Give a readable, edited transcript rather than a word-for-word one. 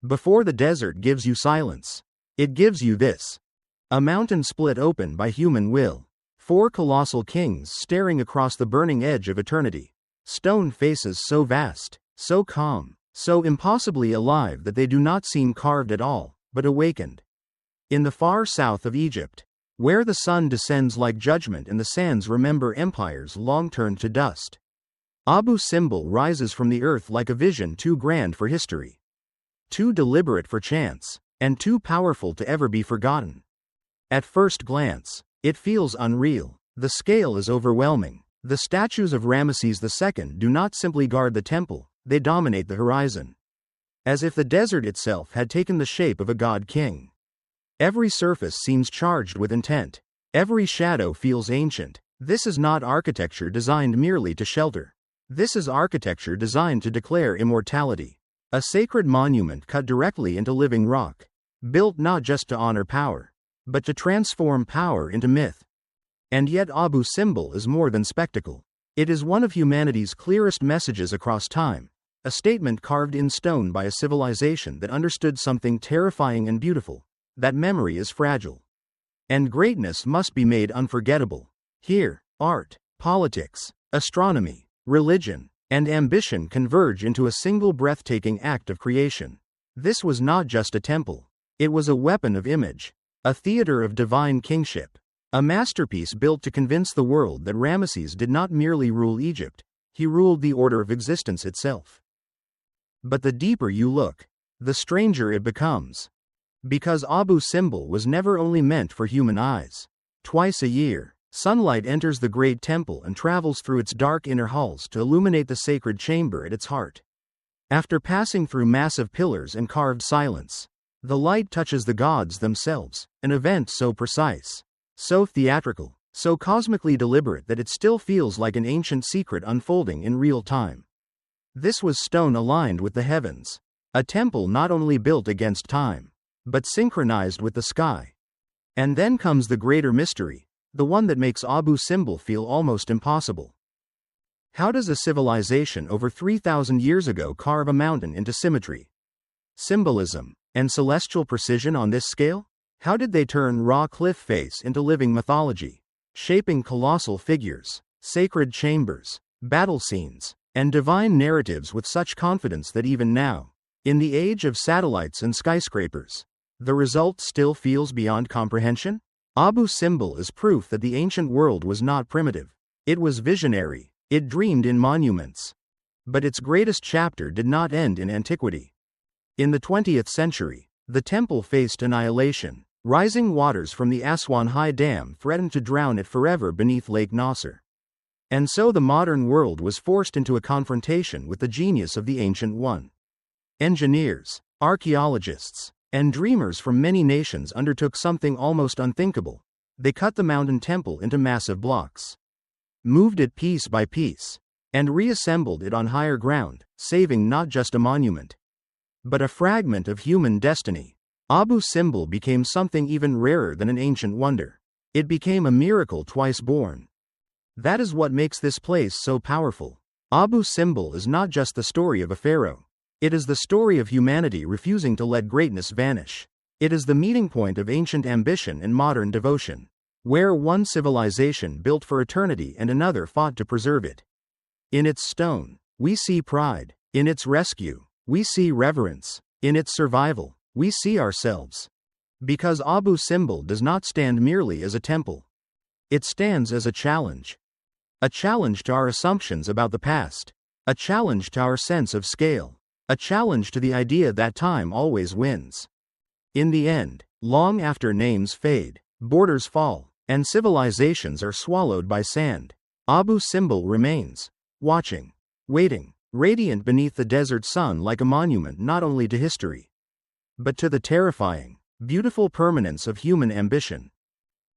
Before the desert gives you silence, it gives you this. A mountain split open by human will. 4 colossal kings staring across the burning edge of eternity. Stone faces so vast, so calm, so impossibly alive that they do not seem carved at all, but awakened. In the far south of Egypt, where the sun descends like judgment and the sands remember empires long turned to dust, Abu Simbel rises from the earth like a vision too grand for history, too deliberate for chance, and too powerful to ever be forgotten. At first glance, it feels unreal. The scale is overwhelming. The statues of Ramesses II do not simply guard the temple, they dominate the horizon. As if the desert itself had taken the shape of a god-king. Every surface seems charged with intent. Every shadow feels ancient. This is not architecture designed merely to shelter. This is architecture designed to declare immortality. A sacred monument cut directly into living rock. Built not just to honor power, but to transform power into myth. And yet Abu Simbel is more than spectacle. It is one of humanity's clearest messages across time, a statement carved in stone by a civilization that understood something terrifying and beautiful, that memory is fragile. And greatness must be made unforgettable. Here, art, politics, astronomy, religion, and ambition converge into a single breathtaking act of creation. This was not just a temple. It was a weapon of image, a theater of divine kingship. A masterpiece built to convince the world that Ramesses did not merely rule Egypt, he ruled the order of existence itself. But the deeper you look, the stranger it becomes. Because Abu Simbel was never only meant for human eyes. Twice a year, sunlight enters the great temple and travels through its dark inner halls to illuminate the sacred chamber at its heart. After passing through massive pillars and carved silence, the light touches the gods themselves, an event so precise, so theatrical, so cosmically deliberate that it still feels like an ancient secret unfolding in real time. This was stone aligned with the heavens, a temple not only built against time, but synchronized with the sky. And then comes the greater mystery, the one that makes Abu Simbel feel almost impossible. How does a civilization over 3,000 years ago carve a mountain into symmetry, symbolism, and celestial precision on this scale? How did they turn raw cliff face into living mythology, shaping colossal figures, sacred chambers, battle scenes, and divine narratives with such confidence that even now, in the age of satellites and skyscrapers, the result still feels beyond comprehension? Abu Simbel is proof that the ancient world was not primitive. It was visionary, it dreamed in monuments. But its greatest chapter did not end in antiquity. In the 20th century, the temple faced annihilation. Rising waters from the Aswan High Dam threatened to drown it forever beneath Lake Nasser. And so the modern world was forced into a confrontation with the genius of the Ancient One. Engineers, archaeologists, and dreamers from many nations undertook something almost unthinkable. They cut the mountain temple into massive blocks, moved it piece by piece, and reassembled it on higher ground, saving not just a monument, but a fragment of human destiny. Abu Simbel became something even rarer than an ancient wonder. It became a miracle twice born. That is what makes this place so powerful. Abu Simbel is not just the story of a pharaoh. It is the story of humanity refusing to let greatness vanish. It is the meeting point of ancient ambition and modern devotion, where one civilization built for eternity and another fought to preserve it. In its stone, we see pride. In its rescue, we see reverence. In its survival, we see ourselves. Because Abu Simbel does not stand merely as a temple. It stands as a challenge. A challenge to our assumptions about the past. A challenge to our sense of scale. A challenge to the idea that time always wins. In the end, long after names fade, borders fall, and civilizations are swallowed by sand, Abu Simbel remains, watching, waiting, radiant beneath the desert sun like a monument not only to history, but to the terrifying, beautiful permanence of human ambition.